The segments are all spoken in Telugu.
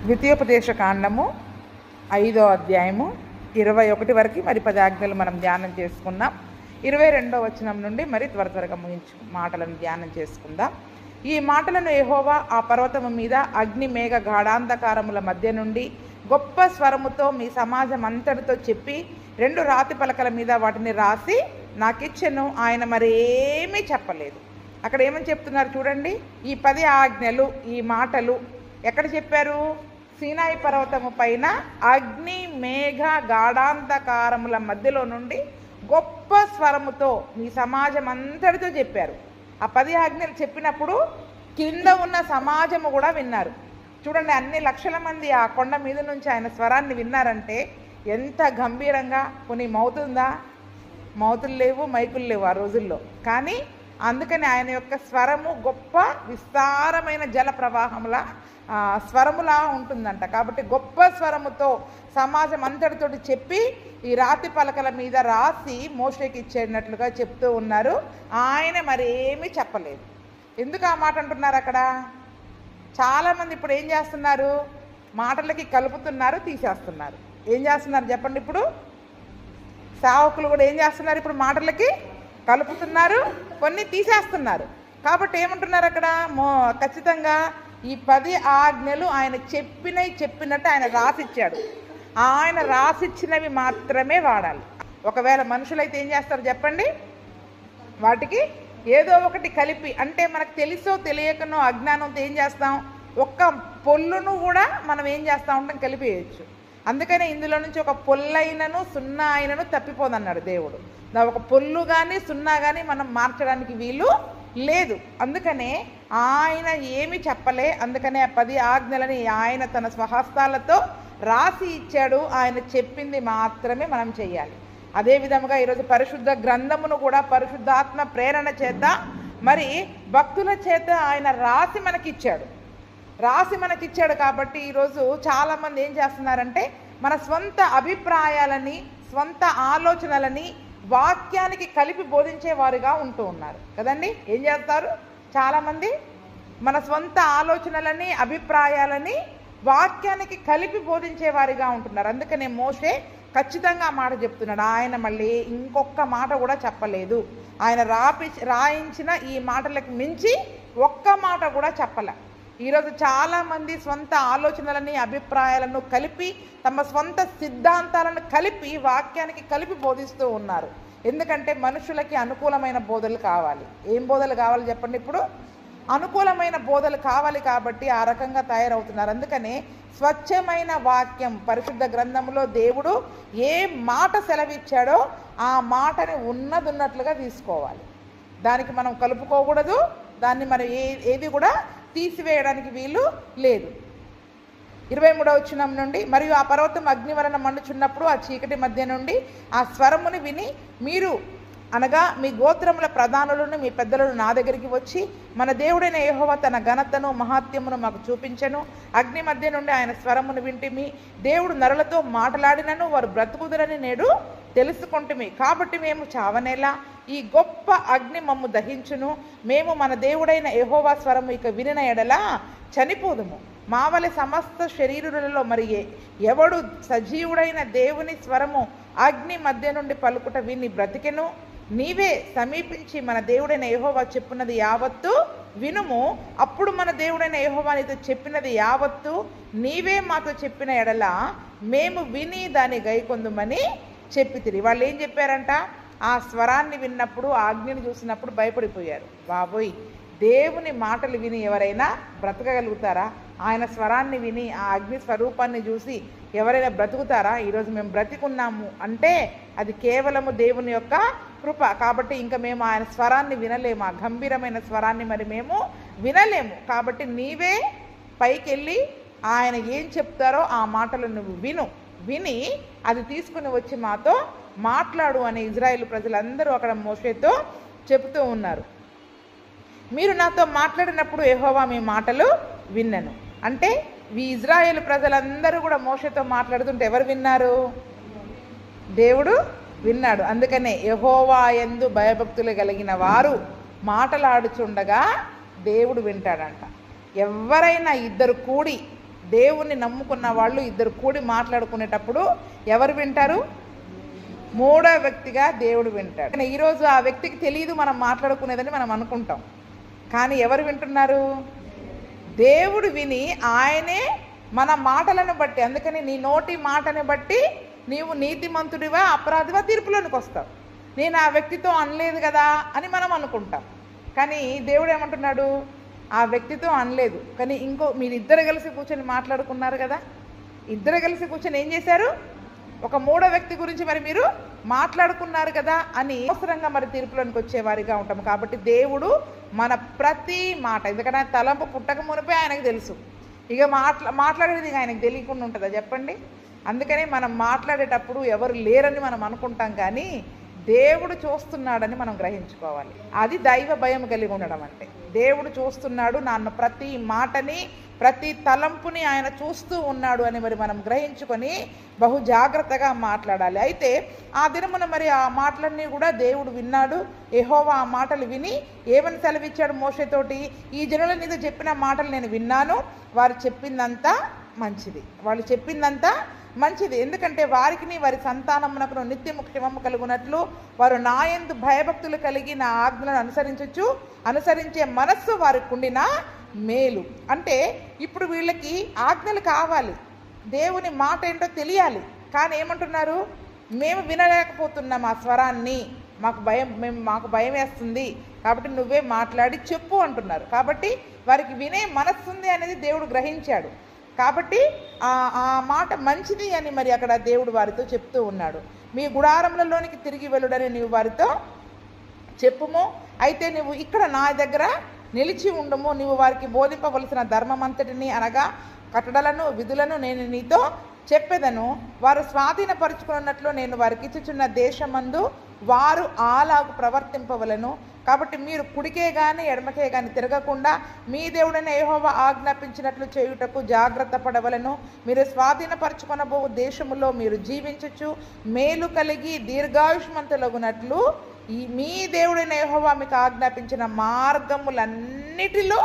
ద్వితీయోపదేశ కాండము 5వ అధ్యాయము 21 వరకు మరి 10 ఆజ్ఞలు మనం ధ్యానం చేసుకున్నాం. 22వ వచనం నుండి మరి త్వరగా ముగించు మాటలను ధ్యానం చేసుకుందాం. ఈ మాటలను యెహోవా ఆ పర్వతము మీద అగ్ని మేఘ గాఢాంధకారముల మధ్య నుండి గొప్ప స్వరముతో మీ సమాజం అంతటితో చెప్పి 2 రాతి పలకల మీద వాటిని రాసి నాకిచ్చెను. ఆయన మరేమీ చెప్పలేదు. అక్కడ ఏమని చెప్తున్నారు చూడండి. ఈ 10 ఆజ్ఞలు, ఈ మాటలు ఎక్కడ చెప్పారు? సీనాయి పర్వతము పైన అగ్ని మేఘ గాఢాంధకారముల మధ్యలో నుండి గొప్ప స్వరముతో మీ సమాజం అంతటితో చెప్పారు. ఆ 10 ఆజ్ఞలు చెప్పినప్పుడు కింద ఉన్న సమాజము కూడా విన్నారు. చూడండి, అన్ని లక్షల మంది ఆ కొండ మీద నుంచి ఆయన స్వరాన్ని విన్నారంటే ఎంత గంభీరంగా. కొన్ని మౌతుందా? మౌతులు లేవు, మైకులు లేవు ఆ రోజుల్లో. కానీ అందుకని ఆయన యొక్క స్వరము గొప్ప విస్తారమైన జల ప్రవాహంలా స్వరములా ఉంటుందంట. కాబట్టి గొప్ప స్వరముతో సమాజం అంతటితోటి చెప్పి ఈ రాతి పలకల మీద రాసి మోషేకి ఇచ్చేటట్లుగా చెప్తూ ఉన్నారు. ఆయన మరేమీ చెప్పలేదు. ఎందుకు ఆ మాట అంటున్నారు? అక్కడ చాలామంది ఇప్పుడు ఏం చేస్తున్నారు? మాటలకి కలుపుతున్నారు, తీసేస్తున్నారు. ఏం చేస్తున్నారు చెప్పండి? ఇప్పుడు సేవకులు కూడా ఏం చేస్తున్నారు? ఇప్పుడు మాటలకి కలుపుతున్నారు, కొన్ని తీసేస్తున్నారు. కాబట్టి ఏమంటున్నారు అక్కడ? ఖచ్చితంగా ఈ 10 ఆజ్ఞలు ఆయన చెప్పినట్టు ఆయన రాసిచ్చాడు. ఆయన రాసిచ్చినవి మాత్రమే వాడాలి. ఒకవేళ మనుషులైతే ఏం చేస్తారు చెప్పండి? వాటికి ఏదో ఒకటి కలిపి, అంటే మనకు తెలుసో తెలియకనో అజ్ఞానంతో ఏం చేస్తాం? ఒక్క పొల్లును కూడా మనం ఏం చేస్తూ ఉంటాం? కలిపేయచ్చు. అందుకనే ఇందులో నుంచి ఒక పొల్లైనను సున్నా అయినను తప్పిపోదన్నాడు దేవుడు. ఒక పొల్లు కానీ సున్నా కానీ మనం మార్చడానికి వీలు లేదు. అందుకనే ఆయన ఏమి చెప్పలే. అందుకనే ఆ 10 ఆజ్ఞలని ఆయన తన స్వహస్తాలతో రాసి ఇచ్చాడు. ఆయన చెప్పింది మాత్రమే మనం చెయ్యాలి. అదే విధముగా ఈరోజు పరిశుద్ధ గ్రంథమును కూడా పరిశుద్ధాత్మ ప్రేరణ చేత మరి భక్తుల చేత ఆయన రాసి మనకిచ్చాడు. కాబట్టి ఈరోజు చాలామంది ఏం చేస్తున్నారంటే మన స్వంత అభిప్రాయాలని, స్వంత ఆలోచనలని వాక్యానికి కలిపి బోధించేవారుగా ఉంటూ ఉన్నారు కదండి. ఏం చేస్తారు? చాలామంది మన స్వంత ఆలోచనలని, అభిప్రాయాలని వాక్యానికి కలిపి బోధించేవారిగా ఉంటున్నారు. అందుకనే మోషే ఖచ్చితంగా ఆ మాట చెప్తున్నాడు. ఆయన మళ్ళీ ఇంకొక మాట కూడా చెప్పలేదు. ఆయన రాయించిన ఈ మాటలకు మించి ఒక్క మాట కూడా చెప్పలే. ఈరోజు చాలామంది స్వంత ఆలోచనలని, అభిప్రాయాలను కలిపి, తమ స్వంత సిద్ధాంతాలను కలిపి వాక్యానికి కలిపి బోధిస్తూ ఉన్నారు. ఎందుకంటే మనుషులకి అనుకూలమైన బోధలు కావాలి. ఏం బోధలు కావాలి చెప్పండి? ఇప్పుడు అనుకూలమైన బోధలు కావాలి. కాబట్టి ఆ రకంగా తయారవుతున్నారు. అందుకనే స్వచ్ఛమైన వాక్యం పరిశుద్ధ గ్రంథంలో దేవుడు ఏ మాట సెలవిచ్చాడో ఆ మాటని ఉన్నట్లుగా తీసుకోవాలి. దానికి మనం కలుపుకోకూడదు. దాన్ని మనం ఏది కూడా తీసివేయడానికి వీలు లేదు. 23వ వచనం నుండి, మరియు ఆ పర్వతం అగ్ని వలన మండుచున్నప్పుడు ఆ చీకటి మధ్య నుండి ఆ స్వరముని విని మీరు అనగా మీ గోత్రముల ప్రధానులను, మీ పెద్దలను నా దగ్గరికి వచ్చి మన దేవుడైన యెహోవా తన ఘనతను మహాత్యమును మాకు చూపించెను. అగ్ని మధ్య నుండి ఆయన స్వరమును వింటిమి. దేవుడు నరులతో మాట్లాడినను వారు బ్రతుకుదురని నేడు తెలుసుకుంటుమి. కాబట్టి మేము చావనేలా ఈ గొప్ప అగ్ని మమ్ము దహించును. మేము మన దేవుడైన యెహోవా స్వరము ఇక వినిన ఎడలా చనిపోదుము. మా వలె సమస్త శరీరులలో మరి ఎవడు సజీవుడైన దేవుని స్వరము అగ్ని మధ్య నుండి పలుకుట విని బ్రతికెను. నీవే సమీపించి మన దేవుడైన యెహోవా చెప్పినది యావత్తు వినుము. అప్పుడు మన దేవుడైన యెహోవా నీతో చెప్పినది యావత్తు నీవే మాతో చెప్పిన ఎడల మేము విని దాన్ని గైకొందుమని చెప్పితిరి. వాళ్ళు ఏం చెప్పారంట? ఆ స్వరాన్ని విన్నప్పుడు, ఆ అగ్నిని చూసినప్పుడు భయపడిపోయారు. బాబోయ్, దేవుని మాటలు విని ఎవరైనా బ్రతకగలుగుతారా? ఆయన స్వరాన్ని విని ఆ అగ్ని స్వరూపాన్ని చూసి ఎవరైనా బ్రతుకుతారా? ఈరోజు మేము బ్రతికున్నాము అంటే అది కేవలము దేవుని యొక్క కృప. కాబట్టి ఇంకా మేము ఆయన స్వరాన్ని వినలేము. ఆ గంభీరమైన స్వరాన్ని మరి మేము వినలేము. కాబట్టి నీవే పైకి వెళ్ళి ఆయన ఏం చెప్తారో ఆ మాటలు నువ్వు విని అది తీసుకుని వచ్చి మాతో మాట్లాడు అని ఇజ్రాయేలు ప్రజలందరూ అక్కడ మోషేతో చెబుతూ ఉన్నారు. మీరు నాతో మాట్లాడినప్పుడు యెహోవా మీ మాటలు విన్నను. అంటే ఈ ఇజ్రాయేలు ప్రజలందరూ కూడా మోషేతో మాట్లాడుతుంటే ఎవరు విన్నారు? దేవుడు విన్నాడు. అందుకనే యెహోవా యందు భయభక్తులు కలిగిన వారు మాటలాడుచుండగా దేవుడు వింటాడంట. ఎవరైనా ఇద్దరు కూడి దేవుణ్ణి నమ్ముకున్న వాళ్ళు ఇద్దరు కూడి మాట్లాడుకునేటప్పుడు ఎవరు వింటారు? మూడో వ్యక్తిగా దేవుడు వింటాడు. కానీ ఈరోజు ఆ వ్యక్తికి తెలియదు మనం మాట్లాడుకునేదని మనం అనుకుంటాం, కానీ ఎవరు వింటున్నారు? దేవుడు విని ఆయనే మన మాటలను బట్టి, అందుకని నీ నోటి మాటని బట్టి నీవు నీతిమంతుడివా అపరాధివా తీర్పులోనికి వస్తావు. నేను ఆ వ్యక్తితో అనలేదు కదా అని మనం అనుకుంటాం, కానీ దేవుడు ఏమంటున్నాడు? ఆ వ్యక్తితో అనలేదు, కానీ మీరిద్దరు కలిసి కూర్చొని మాట్లాడుకున్నారు కదా, ఇద్దరు కలిసి కూర్చొని ఏం చేశారు? ఒక మూడో వ్యక్తి గురించి మరి మీరు మాట్లాడుకున్నారు కదా అని అవసరంగా మరి తీర్పులోనికి వచ్చేవారిగా ఉంటాము. కాబట్టి దేవుడు మన ప్రతి మాట, ఎందుకంటే తలంపు పుట్టక మునిపే ఆయనకు తెలుసు, ఇక మాట్లాడేది ఆయనకు తెలియకుండా ఉంటుందా చెప్పండి? అందుకని మనం మాట్లాడేటప్పుడు ఎవరు లేరని మనం అనుకుంటాం, కానీ దేవుడు చూస్తున్నాడని మనం గ్రహించుకోవాలి. అది దైవ భయం కలిగి ఉండడం అంటే. దేవుడు చూస్తున్నాడు, నన్ను ప్రతి మాటని ప్రతి తలంపుని ఆయన చూస్తూ ఉన్నాడు అని మరి మనం గ్రహించుకొని బహు జాగ్రత్తగా మాట్లాడాలి. అయితే ఆ దినమున మరి ఆ మాటలన్నీ కూడా దేవుడు విన్నాడు. యెహోవా ఆ మాటలు విని ఏమని సెలవిచ్చాడు మోషేతోటి? ఈ జనుల మీద చెప్పిన మాటలు నేను విన్నాను, వారు చెప్పిందంతా మంచిది, వాళ్ళు చెప్పిందంతా మంచిది, ఎందుకంటే వారికి వారి సంతానమునకు నిత్యము క్షేమము కలుగునట్లు వారు నా యందు భయభక్తులు కలిగి నా ఆజ్ఞలను అనుసరించే మనస్సు వారికి ఉండిన మేలు. అంటే ఇప్పుడు వీళ్ళకి ఆజ్ఞలు కావాలి, దేవుని మాట ఏంటో తెలియాలి, కానీ ఏమంటున్నారు? మేము వినలేకపోతున్నాం ఆ స్వరాన్ని, మాకు భయం వేస్తుంది, కాబట్టి నువ్వే మాట్లాడి చెప్పు అంటున్నారు. కాబట్టి వారికి వినే మనస్సు ఉంది అనేది దేవుడు గ్రహించాడు. కాబట్టి ఆ మాట మంచిది అని మరి అక్కడ దేవుడు వారితో చెప్తూ ఉన్నాడు. మీ గుడారములలోనికి తిరిగి వెళ్ళుడని నీవు వారితో చెప్పుము. అయితే నువ్వు ఇక్కడ నా దగ్గర నిలిచి ఉండము, నీవు వారికి బోధింపవలసిన ధర్మమంతటిని అనగా కట్టడలను విధులను నేను నీతో చెప్పెదను. వారు స్వాధీనపరుచుకున్నట్లు నేను వారికి ఇచ్చుచున్న దేశమందు వారు అలాగు ప్రవర్తింపవలను. కాబట్టి మీరు కుడికే కానీ ఎడమకే కానీ తిరగకుండా మీ దేవుడైన యెహోవా ఆజ్ఞాపించినట్లు చేయుటకు జాగ్రత్త పడవలను. మీరు స్వాధీనపరచుకొనబో దేశములో మీరు జీవించచ్చు మేలు కలిగి దీర్ఘాయుష్మంతులగునట్లు మీ దేవుడైన యెహోవా మీకు ఆజ్ఞాపించిన మార్గములన్నిటిలో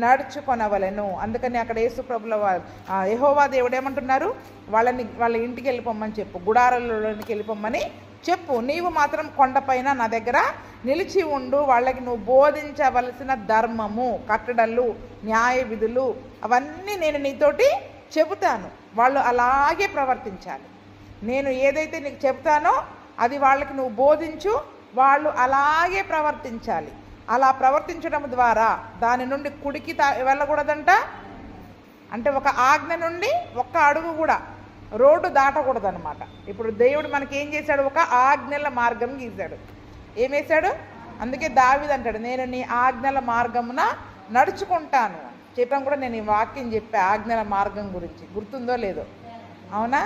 నడుచుకొనవలెను. అందుకని అక్కడ యేసు ప్రభుల యెహోవా దేవుడు ఏమంటున్నారు? వాళ్ళ ఇంటికి వెళ్ళిపోమ్మని చెప్పు, గుడారాలలోనికి వెళ్ళిపోమ్మని చెప్పు. నీవు మాత్రం కొండపైన నా దగ్గర నిలిచి ఉండు. వాళ్ళకి నువ్వు బోధించవలసిన ధర్మము, కట్టడలు, న్యాయ విధులు అవన్నీ నేను నీతోటి చెబుతాను. వాళ్ళు అలాగే ప్రవర్తించాలి. నేను ఏదైతే నీకు చెబుతానో అది వాళ్ళకి నువ్వు బోధించు, వాళ్ళు అలాగే ప్రవర్తించాలి. అలా ప్రవర్తించడం ద్వారా దాని నుండి కుడికి వెళ్ళకూడదంట. అంటే ఒక ఆజ్ఞ నుండి ఒక్క అడుగు కూడా రోడ్డు దాటకూడదు అనమాట. ఇప్పుడు దేవుడు మనకి ఏం చేశాడు? ఒక ఆజ్ఞల మార్గం గీశాడు. ఏం వేశాడు? అందుకే దావీదు అంటాడు, నేను నీ ఆజ్ఞల మార్గమున నడుచుకుంటాను. చెప్పడం కూడా నేను ఈ వాక్యం చెప్పా ఆజ్ఞల మార్గం గురించి, గుర్తుందో లేదో? అవునా?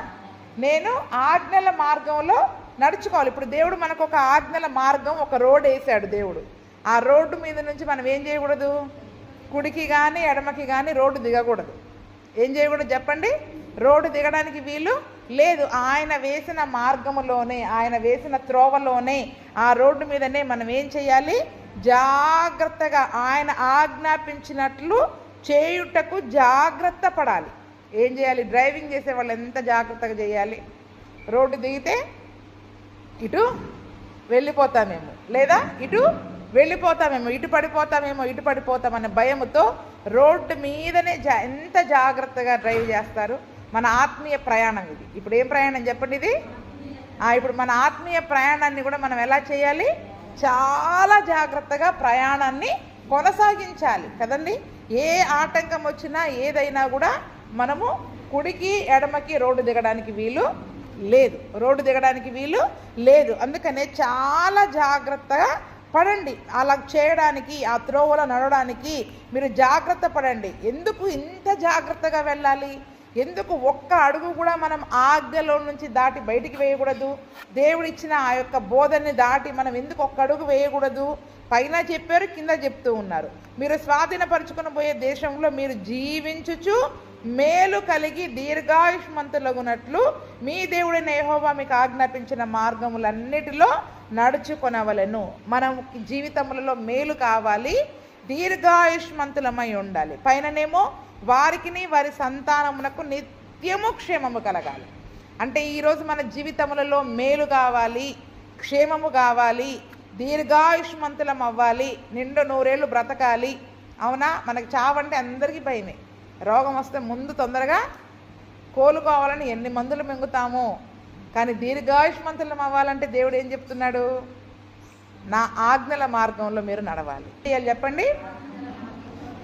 నేను ఆజ్ఞల మార్గంలో నడుచుకోవాలి. ఇప్పుడు దేవుడు మనకు ఒక ఆజ్ఞల మార్గం, ఒక రోడ్ వేసాడు దేవుడు. ఆ రోడ్డు మీద నుంచి మనం ఏం చేయకూడదు? కుడికి కానీ ఎడమకి కానీ రోడ్డు దిగకూడదు. ఏం చేయకూడదు చెప్పండి? రోడ్డు దిగడానికి వీలు లేదు. ఆయన వేసిన మార్గములోనే, ఆయన వేసిన త్రోవలోనే, ఆ రోడ్డు మీదనే మనం ఏం చేయాలి? జాగ్రత్తగా ఆయన ఆజ్ఞాపించినట్లు చేయుటకు జాగ్రత్త పడాలి. ఏం చేయాలి? డ్రైవింగ్ చేసే వాళ్ళు ఎంత జాగ్రత్తగా చేయాలి? రోడ్డు దిగితే ఇటు వెళ్ళిపోతామేమో, లేదా ఇటు వెళ్ళిపోతామేమో, ఇటు పడిపోతామనే భయముతో రోడ్డు మీదనే ఎంత జాగ్రత్తగా డ్రైవ్ చేస్తారు. మన ఆత్మీయ ప్రయాణం ఇది. ఇప్పుడు ఏం ప్రయాణం చెప్పండి ఇది? ఇప్పుడు మన ఆత్మీయ ప్రయాణాన్ని కూడా మనం ఎలా చేయాలి? చాలా జాగ్రత్తగా ప్రయాణాన్ని కొనసాగించాలి కదండి. ఏ ఆటంకం వచ్చినా ఏదైనా కూడా మనము కుడికి ఎడమకి రోడ్డు దిగడానికి వీలు లేదు. అందుకనే చాలా జాగ్రత్తగా పడండి. అలా చేయడానికి, ఆ త్రోవలో నడవడానికి మీరు జాగ్రత్త పడండి. ఎందుకు ఇంత జాగ్రత్తగా వెళ్ళాలి? ఎందుకు ఒక్క అడుగు కూడా మనం ఆజ్ఞలో నుంచి దాటి బయటికి వేయకూడదు? దేవుడు ఇచ్చిన ఆ యొక్క బోధనని దాటి మనం ఎందుకు ఒక్క అడుగు వేయకూడదు? పైన చెప్పారు, కింద చెప్తూ ఉన్నారు. మీరు స్వాధీనపరుచుకుని పోయే దేశంలో మీరు జీవించుచు మేలు కలిగి దీర్ఘాయుష్మంతులగునట్లు మీ దేవుడైన యెహోవా మీకు ఆజ్ఞాపించిన మార్గములన్నిటిలో నడుచుకొనవలెను. మనం జీవితములలో మేలు కావాలి, దీర్ఘాయుష్మంతులమై ఉండాలి. పైననేమో వారికిని వారి సంతానమునకు నిత్యము క్షేమము కలగాలి. అంటే ఈరోజు మన జీవితములలో మేలు కావాలి, క్షేమము కావాలి, దీర్ఘాయుష్మంతులం అవ్వాలి, నిండు 100 ఏళ్ళు బ్రతకాలి. అవునా? మనకి చావంటే అందరికీ భయమే. రోగం వస్తే ముందు తొందరగా కోలుకోవాలని ఎన్ని మందులు మింగుతామో. కానీ దీర్ఘాయుష్మంతులం అవ్వాలంటే దేవుడు ఏం చెప్తున్నాడు? నా ఆజ్ఞల మార్గంలో మీరు నడవాలి. చెప్పండి,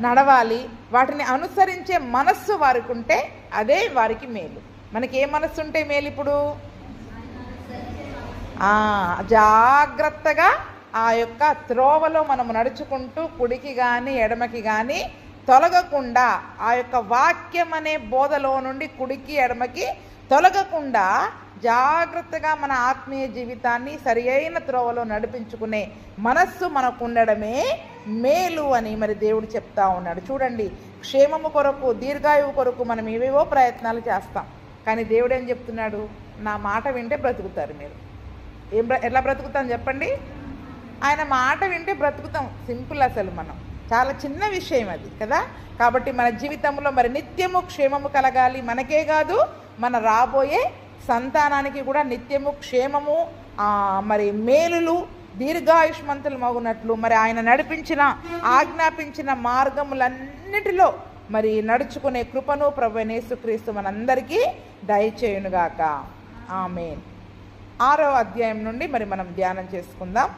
నడవాలి. వాటిని అనుసరించే మనస్సు వారికి ఉంటే అదే వారికి మేలు. మనకి ఏ మనస్సు ఉంటే మేలు? ఇప్పుడు జాగ్రత్తగా ఆ యొక్క త్రోవలో మనము నడుచుకుంటూ కుడికి కానీ ఎడమకి కానీ తొలగకుండా, ఆ యొక్క వాక్యం అనే బోధలో నుండి కుడికి ఎడమకి తొలగకుండా జాగ్రత్తగా మన ఆత్మీయ జీవితాన్ని సరి అయిన త్రోవలో నడిపించుకునే మనస్సు మనకు ఉండడమే మేలు అని మరి దేవుడు చెప్తా ఉన్నాడు. చూడండి, క్షేమము కొరకు, దీర్ఘాయువు కొరకు మనం ఏవేవో ప్రయత్నాలు చేస్తాం. కానీ దేవుడు ఏం చెప్తున్నాడు? నా మాట వింటే బ్రతుకుతారు. మీరు ఎట్లా బ్రతుకుతాం చెప్పండి? ఆయన మాట వింటే బ్రతుకుతాం. సింపుల్. అసలు మనం చాలా చిన్న విషయం అది కదా. కాబట్టి మన జీవితంలో మరి నిత్యము క్షేమము కలగాలి. మనకే కాదు, మన రాబోయే సంతానానికి కూడా నిత్యము క్షేమము, మరి మేలులు, దీర్ఘాయుష్మంతులు మగునట్లు మరి ఆయన నడిపించిన, ఆజ్ఞాపించిన మార్గములన్నిటిలో మరి నడుచుకునే కృపను ప్రభువైన యేసుక్రీస్తు మనందరికీ దయచేయునుగాక. ఆమేన్. 6వ అధ్యాయం నుండి మరి మనం ధ్యానం చేసుకుందాం.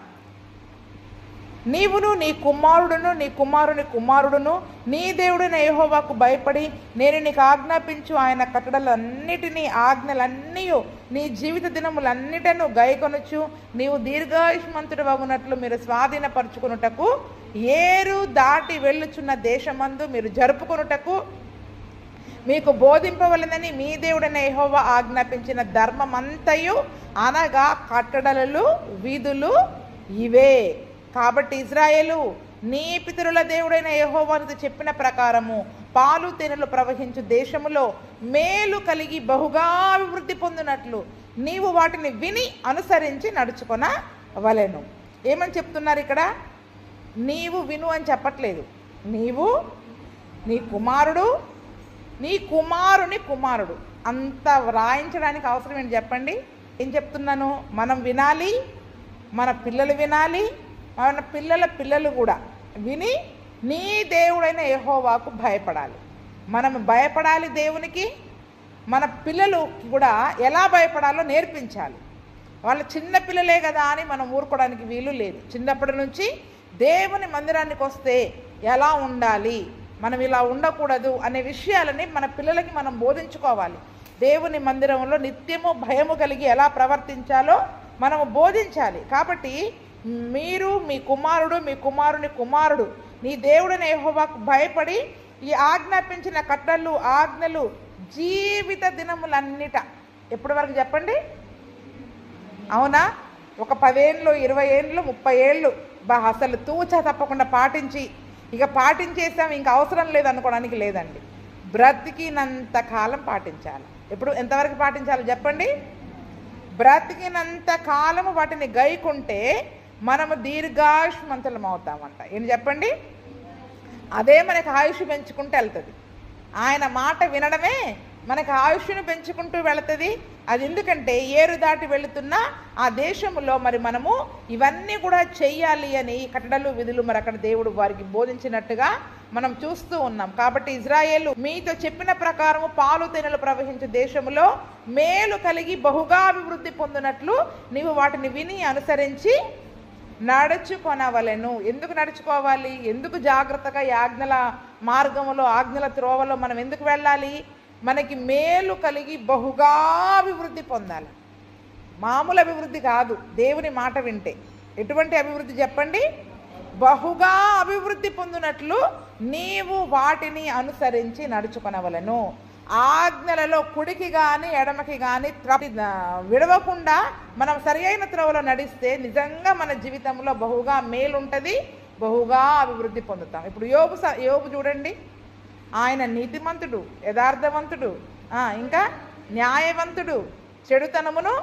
నీవును నీ కుమారుడును నీ కుమారుని కుమారుడును నీ దేవుడైన యెహోవాకు భయపడి నేను నీకు ఆజ్ఞాపించు ఆయన కట్టడలన్నిటినీ, ఆజ్ఞలన్నీ నీ జీవిత దినములన్నిటను గైకొనుచు నీవు దీర్ఘాయుష్మంతుడు వగునట్లు మీరు స్వాధీనపరుచుకున్నటకు, ఏరు దాటి వెళ్ళుచున్న దేశమందు మీరు జరుపుకొనుటకు మీకు బోధింపవలెనని మీ దేవుడైన యెహోవా ఆజ్ఞాపించిన ధర్మమంతయు అనగా కట్టడలు, విధులు ఇవే. కాబట్టి ఇజ్రాయేలు, నీ పితరుల దేవుడైన యెహోవాను చెప్పిన ప్రకారము పాలు తేనెలు ప్రవహించు దేశములో మేలు కలిగి బహుగా అభివృద్ధి పొందినట్లు నీవు వాటిని విని అనుసరించి నడుచుకొనవలెను. ఏమని చెప్తున్నారు ఇక్కడ? నీవు విను అని చెప్పట్లేదు. నీవు, నీ కుమారుడు, నీ కుమారుని కుమారుడు. అంత వ్రాయించడానికి అవసరం ఏంటి చెప్పండి? ఏం చెప్తున్నాను? మనం వినాలి, మన పిల్లలు వినాలి, మన పిల్లల పిల్లలు కూడా విని నీ దేవుడైన యెహోవాకు భయపడాలి. మనం భయపడాలి దేవునికి. మన పిల్లలు కూడా ఎలా భయపడాలో నేర్పించాలి. వాళ్ళు చిన్న పిల్లలే కదా అని మనం ఊరుకోవడానికి వీలు లేదు. చిన్నప్పటి నుంచి దేవుని మందిరానికి వస్తే ఎలా ఉండాలి, మనం ఇలా ఉండకూడదు అనే విషయాలని మన పిల్లలకి మనం బోధించుకోవాలి. దేవుని మందిరంలో నిత్యము భయము కలిగి ఎలా ప్రవర్తించాలో మనము బోధించాలి. కాబట్టి మీరు, మీ కుమారుడు, మీ కుమారుని కుమారుడు నీ దేవుడైన యెహోవాకు భయపడి ఈ ఆజ్ఞాపించిన కట్టడలు, ఆజ్ఞలు జీవిత దినములన్నిట. ఎప్పటి వరకు చెప్పండి? అవునా? ఒక 10 ఏళ్ళు, 20 ఏళ్ళు, 30 ఏళ్ళు అసలు తూచా తప్పకుండా పాటించి, ఇక పాటించేసాం ఇంకా అవసరం లేదు అనుకోవడానికి లేదండి. బ్రతికినంత కాలం పాటించాలి. ఎప్పుడు ఎంతవరకు పాటించాలి చెప్పండి? బ్రతికినంత కాలము వాటిని గైకుంటే మనము దీర్ఘాయుష్మంతులం అవుతామంట. ఏంటి చెప్పండి? అదే మనకి ఆయుష్ పెంచుకుంటూ వెళ్తుంది. ఆయన మాట వినడమే మనకి ఆయుష్ను పెంచుకుంటూ వెళుతుంది. అది ఎందుకంటే ఏరు దాటి వెళుతున్న ఆ దేశంలో మరి మనము ఇవన్నీ కూడా చెయ్యాలి అని కట్టడలు, విధులు మరి అక్కడ దేవుడు వారికి బోధించినట్టుగా మనం చూస్తూ ఉన్నాం. కాబట్టి ఇజ్రాయేలు, మీతో చెప్పిన ప్రకారము పాలు తేనెలు ప్రవహించే దేశంలో మేలు కలిగి బహుగా అభివృద్ధి పొందినట్లు నీవు వాటిని విని అనుసరించి నడుచుకొనవలెను. ఎందుకు నడుచుకోవాలి? ఎందుకు జాగ్రత్తగా ఈ ఆజ్ఞల మార్గంలో, ఆజ్ఞల త్రోవలో మనం ఎందుకు వెళ్ళాలి? మనకి మేలు కలిగి బహుగా అభివృద్ధి పొందాలి. మామూలు అభివృద్ధి కాదు. దేవుని మాట వింటే ఎటువంటి అభివృద్ధి చెప్పండి? బహుగా అభివృద్ధి పొందినట్లు నీవు వాటిని అనుసరించి నడుచుకొనవలెను. ఆజ్ఞలలో కుడికి కానీ ఎడమకి కానీ విడవకుండా మనం సరి అయిన త్రోవలో నడిస్తే నిజంగా మన జీవితంలో బహుగా మేలు ఉంటుంది, బహుగా అభివృద్ధి పొందుతాం. ఇప్పుడు యోబు చూడండి. ఆయన నీతిమంతుడు, యథార్థవంతుడు, ఇంకా న్యాయవంతుడు, చెడుతనమును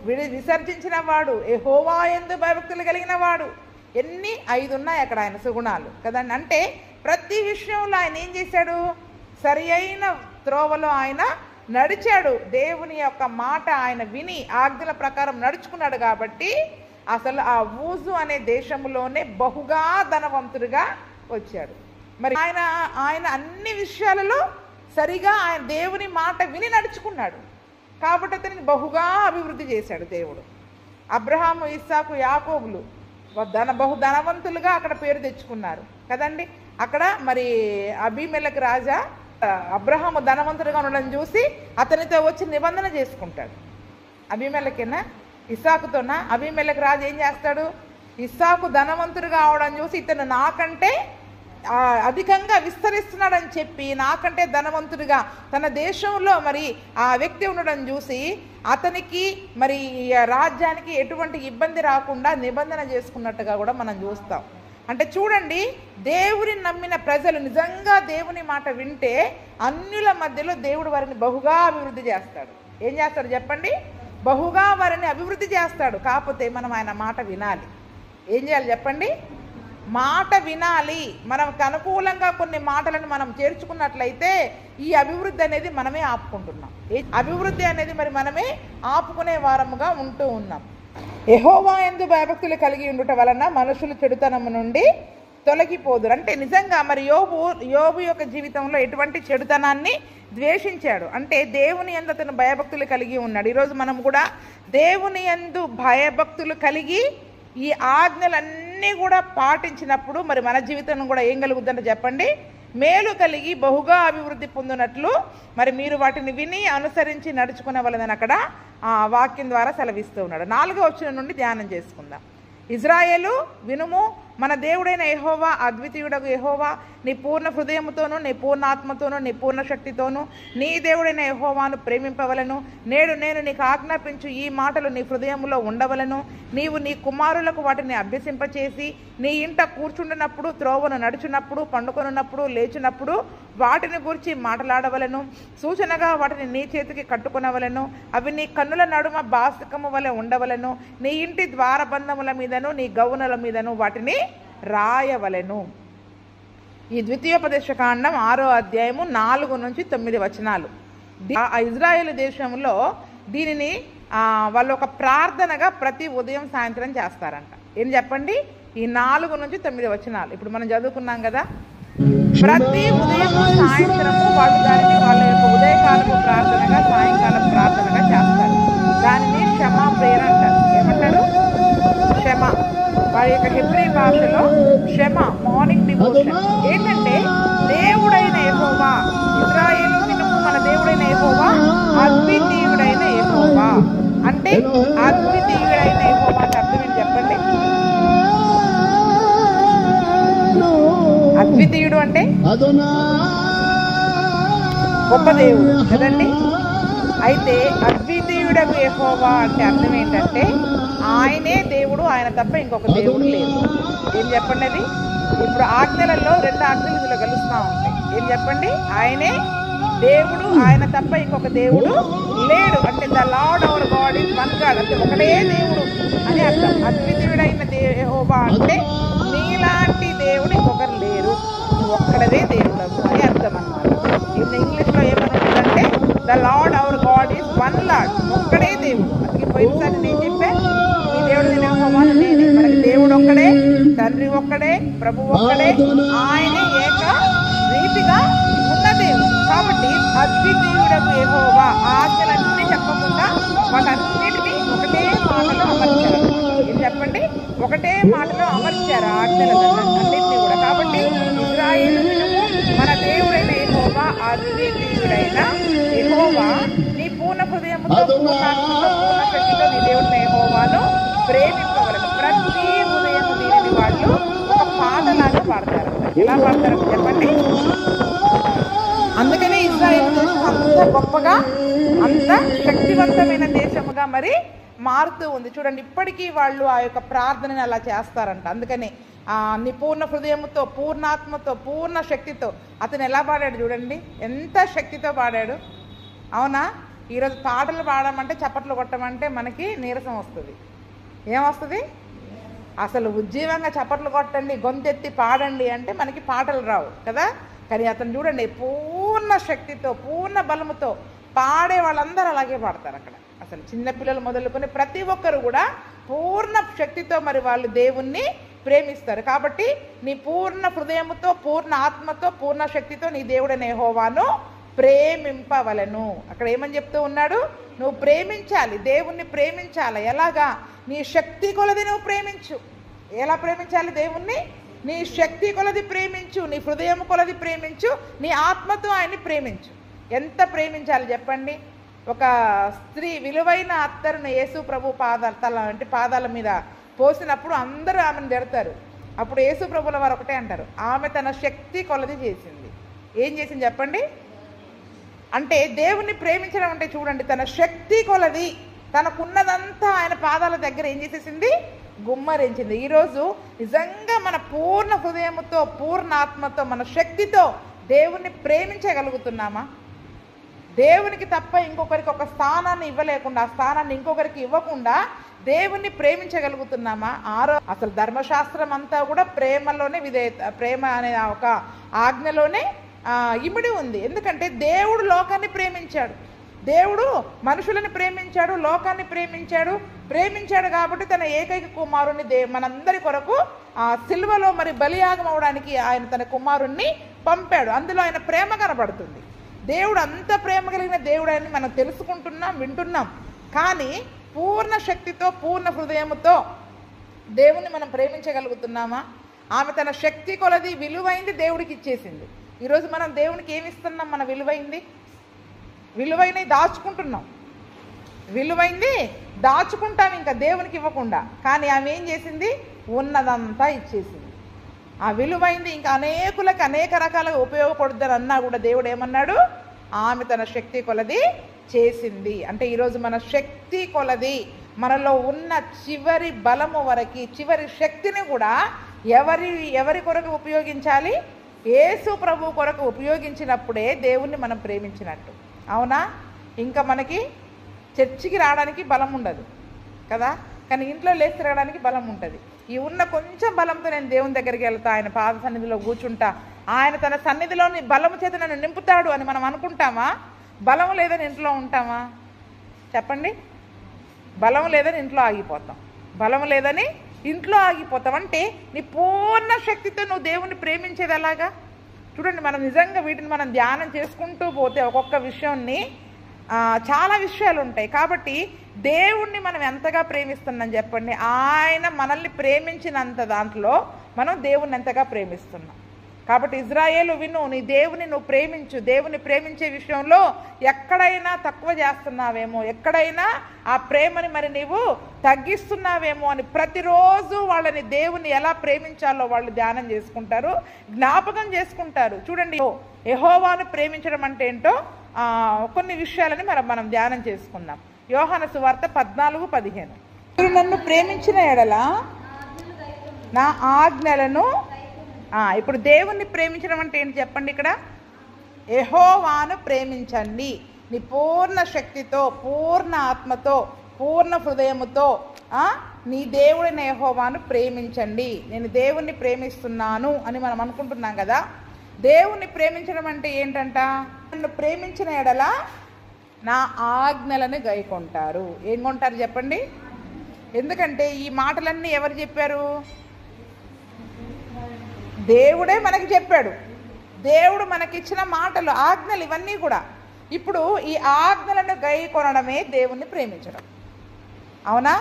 విసర్జించిన వాడు, యెహోవా యందు భయభక్తులు కలిగిన వాడు. ఎన్ని 5 ఉన్నాయి అక్కడ ఆయన సుగుణాలు కదండి. అంటే ప్రతి విషయంలో ఆయన ఏం చేశాడు? సరి అయిన త్రోవలో ఆయన నడిచాడు. దేవుని యొక్క మాట ఆయన విని ఆజ్ఞల ప్రకారం నడుచుకున్నాడు కాబట్టి అసలు ఆ ఊజు అనే దేశంలోనే బహుగా ధనవంతుడిగా వచ్చాడు. మరి ఆయన అన్ని విషయాలలో సరిగా ఆయన దేవుని మాట విని నడుచుకున్నాడు కాబట్టి అతనిని బహుగా అభివృద్ధి చేశాడు దేవుడు. అబ్రహాము, ఇస్సాకు, యాకోబులు బహు ధనవంతులుగా అక్కడ పేరు తెచ్చుకున్నారు కదండి. అక్కడ మరి అబీమెలెకు రాజా అబ్రహాము ధనవంతుడిగా ఉండడం చూసి అతనితో వచ్చి నిబంధన చేసుకుంటాడు. అబీమెలెకేనా ఇస్సాకుతోనా? అబీమెలెకు రాజు ఏం చేస్తాడు? ఇస్సాకు ధనవంతుడిగా అవడం చూసి ఇతను నాకంటే అధికంగా విస్తరిస్తున్నాడని చెప్పి నాకంటే ధనవంతుడిగా తన దేశంలో మరి ఆ వ్యక్తి ఉండడం చూసి అతనికి మరి రాజ్యానికి ఎటువంటి ఇబ్బంది రాకుండా నిబంధన చేసుకున్నట్టుగా కూడా మనం చూస్తాం. అంటే చూడండి, దేవుని నమ్మిన ప్రజలు నిజంగా దేవుని మాట వింటే అన్యుల మధ్యలో దేవుడు వారిని బహుగా అభివృద్ధి చేస్తాడు. ఏం చేస్తాడు చెప్పండి? బహుగా వారిని అభివృద్ధి చేస్తాడు. కాకపోతే మనం ఆయన మాట వినాలి. ఏం చేయాలి చెప్పండి? మాట వినాలి. మనకు అనుకూలంగా కొన్ని మాటలను మనం చేర్చుకున్నట్లయితే ఈ అభివృద్ధి అనేది మనమే ఆపుకుంటున్నాం. అభివృద్ధి అనేది మరి మనమే ఆపుకునే వారముగా ఉంటూ ఉన్నాం. యెహోవా యందు భయభక్తులు కలిగి ఉండుట వలన మనుషులు చెడుతనము నుండి తొలగిపోదురు. అంటే నిజంగా మరి యోబు యొక్క జీవితంలో ఎటువంటి చెడుతనాన్ని ద్వేషించాడు అంటే దేవుని యందు అతను భయభక్తులు కలిగి ఉన్నాడు. ఈరోజు మనం కూడా దేవుని యందు భయభక్తులు కలిగి ఈ ఆజ్ఞలన్నీ కూడా పాటించినప్పుడు మరి మన జీవితం కూడా ఏం కలుగుద్దంటే చెప్పండి? మేలు కలిగి బహుగా అభివృద్ధి పొందినట్లు మరి మీరు వాటిని విని అనుసరించి నడుచుకునవలెనని అక్కడ వాక్యం ద్వారా సెలవిస్తూ ఉన్నాడు. 4వ వచనం నుండి ధ్యానం చేసుకుందాం. ఇజ్రాయేలు వినుము, మన దేవుడైన యెహోవా అద్వితీయుడగు యెహోవా నీ పూర్ణ హృదయముతోనూ నీ పూర్ణ ఆత్మతోనూ నీ పూర్ణ శక్తితోనూ నీ దేవుడైన యెహోవాను ప్రేమింపవలను. నేడు నేను నీకు ఆజ్ఞాపించు ఈ మాటలు నీ హృదయములో ఉండవలను. నీవు నీ కుమారులకు వాటిని అభ్యసింపచేసి నీ ఇంట కూర్చుండినప్పుడు, త్రోవను నడుచున్నప్పుడు, పండుకొనున్నప్పుడు, లేచినప్పుడు వాటిని గురించి మాట్లాడవలను. సూచనగా వాటిని నీ చేతికి కట్టుకొనవలను. అవి నీ కన్నుల నడుమ బాసికము వలె ఉండవలను. నీ ఇంటి ద్వారబంధముల మీదను నీ గౌనుల మీదను వాటిని రాయవలెను. ఈ ద్వితీయోపదేశకాండం 6వ అధ్యాయము 4 నుంచి 9 వచనాలు. ఇజ్రాయేల్ దేశంలో దీనిని వాళ్ళు ఒక ప్రార్థనగా ప్రతి ఉదయం సాయంత్రం చేస్తారంట. ఏం చెప్పండి? ఈ 4 నుంచి 9 వచనాలు ఇప్పుడు మనం చదువుకున్నాం కదా. ప్రతి ఉదయం సాయంత్రము వాళ్ళు దానిని వాళ్ళ యొక్క ఉదయకాలపు ప్రార్థనగా సాయంకాలం ప్రార్థనగా చేస్తారు. దానిని క్షమా ప్రేయర్ అంటారు. ఏమంటారు? క్షమ. వారి యొక్క హెబ్రీ భాషలో క్షమ, మార్నింగ్ డివోషన్. ఏంటంటే దేవుడైన యెహోవా, ఇశ్రాయేలు వినుము, మన దేవుడైన యెహోవా అద్వితీయుడైన యెహోవా. అంటే అద్వితీయుడైన యెహోవా అంటే అర్థం ఏంటి చెప్పండి? అద్వితీయుడు అంటే గొప్ప దేవుడు కదండి. అయితే అద్వితీయుడకు యెహోవా అంటే అర్థం ఏంటంటే ఆయనే దేవుడు, ఆయన తప్ప ఇంకొక దేవుడు లేదు. ఏం చెప్పండి? అది ఇప్పుడు ఆజ్ఞలలో 2 ఆజ్ఞలు ఇందులో కలుస్తూ ఉంటాయి. ఏం చెప్పండి? ఆయనే దేవుడు, ఆయన తప్ప ఇంకొక దేవుడు లేడు. అంటే the Lord our God is one God, అంటే ఒకటే దేవుడు అని అర్థం. అద్వితీయుడైన యెహోవా అంటే నీలాంటి దేవుడు ఇంకొకరు లేరు, నువ్వు ఒక్కడదే దేవుడు అని అర్థం అన్నమాట. ఇంగ్లీష్లో ఏమనుంటుందంటే the Lord our God is one Lord, ఒక్కడే దేవుడు. అందుకే పోయినసారి నేను చెప్పాను, ఈ దేవుడు యెహోవా నేనే. మనకి దేవుడు ఒక్కడే, తండ్రి ఒక్కడే, ప్రభు ఒక్కడే, ఆయనే ఏక రీతిగా ఉన్న దేవుడు. కాబట్టి అద్వితీయుడకు యెహోవా ఆజ్ఞలన్నీ చెప్పకుండా వాటన్నిటినీ ఒకటే మాటలో అమర్చారు. ఏం చెప్పండి? ఒకటే మాటలో అమర్చారు ఆజ్ఞలన్నింటినీ కూడా. కాబట్టి ఇశ్రాయేలు వినుము, మన దేవుడైన యెహోవా అద్వితీయుడైన యెహోవా నీ పూర్ణ హృదయముతో, పూర్ణాత్మతో, పూర్ణ శక్తితో నీ దేవుడైన యెహోవాను ప్రేమింపవలను. ప్రతి ఉదయం దీనిని వాళ్ళు ఒక పాటలాగా పాడతారు. ఎలా పాడతారు చెప్పండి? అందుకనే ఇశ్రాయేలు దేశం అంత గొప్పగా, అంత శక్తివంతమైన దేశముగా మరి మారుతూ ఉంది. చూడండి, ఇప్పటికీ వాళ్ళు ఆ యొక్క ప్రార్థనని అలా చేస్తారంట. అందుకని నీ పూర్ణ హృదయముతో, పూర్ణాత్మతో, పూర్ణ శక్తితో అతను ఎలా పాడాడు చూడండి, ఎంత శక్తితో పాడాడు. అవునా? ఈరోజు పాటలు పాడమంటే, చప్పట్లు కొట్టమంటే మనకి నీరసం వస్తుంది. ఏమొస్తుంది? అసలు ఉజ్జీవంగా చప్పట్లు కొట్టండి, గొంతెత్తి పాడండి అంటే మనకి పాటలు రావు కదా. కానీ అతను చూడండి, పూర్ణ పూర్ణ శక్తితో పూర్ణ బలముతో పాడే వాళ్ళందరూ అలాగే పాడతారు అక్కడ. అసలు చిన్నపిల్లలు మొదలుకొని ప్రతి ఒక్కరు కూడా పూర్ణ శక్తితో మరి వాళ్ళు దేవుణ్ణి ప్రేమిస్తారు. కాబట్టి నీ పూర్ణ హృదయముతో పూర్ణ ఆత్మతో పూర్ణ శక్తితో నీ దేవుడైన యెహోవాను ప్రేమింపవలెను. అక్కడ ఏమని చెప్తూ ఉన్నాడు? నువ్వు ప్రేమించాలి, దేవుణ్ణి ప్రేమించాలి. ఎలాగా? నీ శక్తి కొలది నువ్వు ప్రేమించు. ఎలా ప్రేమించాలి దేవుణ్ణి? నీ శక్తి కొలది ప్రేమించు, నీ హృదయం కొలది ప్రేమించు, నీ ఆత్మతో ఆయన్ని ప్రేమించు. ఎంత ప్రేమించాలి చెప్పండి? ఒక స్త్రీ విలువైన అత్తరును యేసు ప్రభు పాదాల మీద పోసినప్పుడు అందరూ ఆమెను తిడతారు. అప్పుడు యేసు ప్రభుల వారు ఒకటే అంటారు, ఆమె తన శక్తి కొలది చేసింది. ఏం చేసింది చెప్పండి? అంటే దేవుణ్ణి ప్రేమించడం అంటే చూడండి, తన శక్తి కొలది తనకున్నదంతా ఆయన పాదాల దగ్గర ఏం చేసేసింది? గుమ్మరించింది. ఈరోజు నిజంగా మన పూర్ణ హృదయముతో పూర్ణ ఆత్మతో మన శక్తితో దేవుణ్ణి ప్రేమించగలుగుతున్నామా? దేవునికి తప్ప ఇంకొకరికి ఒక స్థానాన్ని ఇవ్వలేకుండా, ఆ స్థానాన్ని ఇంకొకరికి ఇవ్వకుండా దేవుణ్ణి ప్రేమించగలుగుతున్నామా? అసలు ధర్మశాస్త్రం అంతా కూడా ప్రేమలోనే ప్రేమ అనే ఒక ఆజ్ఞలోనే ఇమిడి ఉంది. ఎందుకంటే దేవుడు లోకాన్ని ప్రేమించాడు, దేవుడు మనుషులను ప్రేమించాడు, లోకాన్ని ప్రేమించాడు కాబట్టి తన ఏకైక కుమారుణ్ణి మనందరి కొరకు సిలువలో మరి బలియాగం అవడానికి ఆయన తన కుమారుణ్ణి పంపాడు. అందులో ఆయన ప్రేమ కనబడుతుంది. దేవుడు అంత ప్రేమ కలిగిన దేవుడు అని మనం తెలుసుకుంటున్నాం, వింటున్నాం. కానీ పూర్ణ శక్తితో పూర్ణ హృదయముతో దేవుణ్ణి మనం ప్రేమించగలుగుతున్నామా? ఆమె తన శక్తి కొలది విలువైంది దేవుడికి ఇచ్చేసింది. ఈరోజు మనం దేవునికి ఏమి ఇస్తున్నాం? మన విలువైనవి దాచుకుంటున్నాం, విలువైంది దాచుకుంటాం ఇంకా దేవునికి ఇవ్వకుండా. కానీ ఆమె ఏం చేసింది? ఉన్నదంతా ఇచ్చేసింది. ఆ విలువైంది ఇంకా అనేకులకు అనేక రకాలుగా ఉపయోగపడుద్దని అన్నా కూడా దేవుడు ఏమన్నాడు? ఆమె తన శక్తి కొలది చేసింది. అంటే ఈరోజు మన శక్తి కొలది, మనలో ఉన్న చివరి బలము వరకు, చివరి శక్తిని కూడా ఎవరి కొరకు ఉపయోగించాలి? యేసు ప్రభు కొరకు ఉపయోగించినప్పుడే దేవుణ్ణి మనం ప్రేమించినట్టు. అవునా? ఇంకా మనకి చర్చికి రావడానికి బలం ఉండదు కదా, కానీ ఇంట్లో లేచి తిరగడానికి బలం ఉంటుంది. ఈ ఉన్న కొంచెం బలంతో నేను దేవుని దగ్గరికి వెళ్తా, ఆయన పాద సన్నిధిలో కూర్చుంటా, ఆయన తన సన్నిధిలోని బలము చేత నన్ను నింపుతాడు అని మనం అనుకుంటామా? బలం లేదని ఇంట్లో ఉంటామా? చెప్పండి. బలం లేదని ఇంట్లో ఆగిపోతాం, బలం లేదని ఇంట్లో ఆగిపోతాం. అంటే నీ పూర్ణ శక్తితో నువ్వు దేవుణ్ణి ప్రేమించేది ఎలాగా? చూడండి, మనం నిజంగా వీటిని మనం ధ్యానం చేసుకుంటూ పోతే ఒక్కొక్క విషయాన్ని చాలా విషయాలు ఉంటాయి. కాబట్టి దేవుణ్ణి మనం ఎంతగా ప్రేమిస్తున్నాం చెప్పండి? ఆయన మనల్ని ప్రేమించినంత దాంట్లో మనం దేవుణ్ణి ఎంతగా ప్రేమిస్తున్నాం. కాబట్టి ఇజ్రాయేలు విను, నీ దేవుని నువ్వు ప్రేమించు. దేవుని ప్రేమించే విషయంలో ఎక్కడైనా తక్కువ చేస్తున్నావేమో, ఎక్కడైనా ఆ ప్రేమని మరి నీవు తగ్గిస్తున్నావేమో అని ప్రతిరోజు వాళ్ళని దేవుని ఎలా ప్రేమించాలో వాళ్ళు ధ్యానం చేసుకుంటారు, జ్ఞాపకం చేసుకుంటారు. చూడండి, యెహోవాను ప్రేమించడం అంటే ఏంటో కొన్ని విషయాలని మనం ధ్యానం చేసుకుందాం. యోహాను సువార్త 14:15. మీరు నన్ను ప్రేమించిన ఎడల నా ఆజ్ఞలను, ఇప్పుడు దేవుణ్ణి ప్రేమించడం అంటే ఏంటి చెప్పండి? ఇక్కడ యెహోవాను ప్రేమించండి, నీ పూర్ణ శక్తితో పూర్ణ ఆత్మతో పూర్ణ హృదయముతో నీ దేవుడిని యెహోవాను ప్రేమించండి. నేను దేవుణ్ణి ప్రేమిస్తున్నాను అని మనం అనుకుంటున్నాం కదా. దేవుణ్ణి ప్రేమించడం అంటే ఏంటంట? నన్ను ప్రేమించిన ఎడల నా ఆజ్ఞలను గైకొంటారు. ఏం కొంటారు చెప్పండి? ఎందుకంటే ఈ మాటలన్నీ ఎవరు చెప్పారు? దేవుడే మనకి చెప్పాడు. దేవుడు మనకిచ్చిన మాటలు, ఆజ్ఞలు ఇవన్నీ కూడా. ఇప్పుడు ఈ ఆజ్ఞలను గైకొనడమే దేవుణ్ణి ప్రేమించడం. అవునా?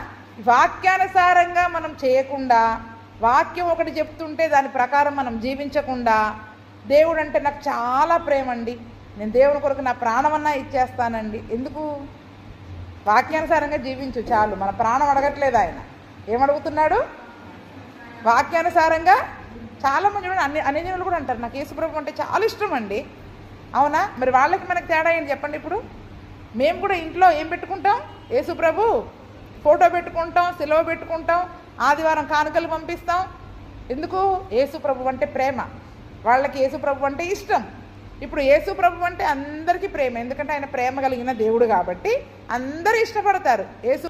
వాక్యానుసారంగా మనం చేయకుండా, వాక్యం ఒకటి చెప్తుంటే దాని ప్రకారం మనం జీవించకుండా, దేవుడు అంటే నాకు చాలా ప్రేమ అండి, నేను దేవుని కొరకు నా ప్రాణమన్నా ఇచ్చేస్తానండి. ఎందుకు? వాక్యానుసారంగా జీవించు చాలు, మన ప్రాణం అడగట్లేదు ఆయన. ఏమడుగుతున్నాడు? వాక్యానుసారంగా. చాలామంది చూడండి, అన్యజనులు కూడా అంటారు నాకు యేసుప్రభు అంటే చాలా ఇష్టం అండి. అవునా? మరి వాళ్ళకి మనకి తేడా ఏంటి చెప్పండి? ఇప్పుడు మేము కూడా ఇంట్లో ఏం పెట్టుకుంటాం? యేసుప్రభు ఫోటో పెట్టుకుంటాం, సిలువ పెట్టుకుంటాం, ఆదివారం కానుకలు పంపిస్తాం. ఎందుకు? యేసుప్రభు అంటే ప్రేమ, వాళ్ళకి యేసుప్రభు అంటే ఇష్టం. ఇప్పుడు యేసుప్రభు అంటే అందరికీ ప్రేమ, ఎందుకంటే ఆయన ప్రేమ కలిగిన దేవుడు కాబట్టి అందరూ ఇష్టపడతారు యేసు.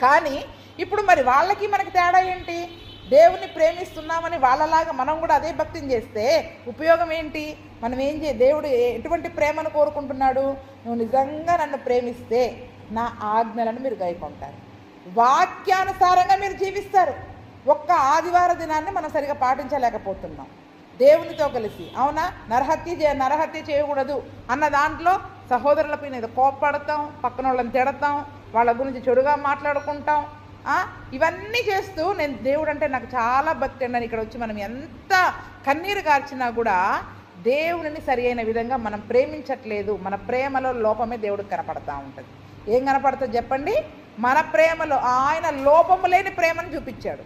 కానీ ఇప్పుడు మరి వాళ్ళకి మనకి తేడా ఏంటి? దేవుణ్ణి ప్రేమిస్తున్నామని వాళ్ళలాగా మనం కూడా అదే భక్తిని చేస్తే ఉపయోగం ఏంటి? మనం దేవుడు ఎటువంటి ప్రేమను కోరుకుంటున్నాడు? నువ్వు నిజంగా నన్ను ప్రేమిస్తే నా ఆజ్ఞలను మీరు గైకొంటారు, వాక్యానుసారంగా మీరు జీవిస్తారు. ఒక్క ఆదివార దినాన్ని మనం సరిగా పాటించలేకపోతున్నాం దేవునితో కలిసి. అవునా? నరహత్య చేయకూడదు అన్న దాంట్లో సహోదరులపై మీద కోప్పడతాం, పక్కన వాళ్ళని తిడతాం, వాళ్ళ గురించి చెడుగా మాట్లాడుకుంటాం. ఇవన్నీ చేస్తూ నేను దేవుడు అంటే నాకు చాలా భక్తి అండి అని ఇక్కడ వచ్చి మనం ఎంత కన్నీరు కార్చినా కూడా దేవునిని సరి అయిన విధంగా మనం ప్రేమించట్లేదు. మన ప్రేమలో లోపమే దేవుడికి కనపడతా ఉంటుంది. ఏం కనపడుతుంది చెప్పండి? మన ప్రేమలో ఆయన లోపము లేని ప్రేమను చూపించాడు.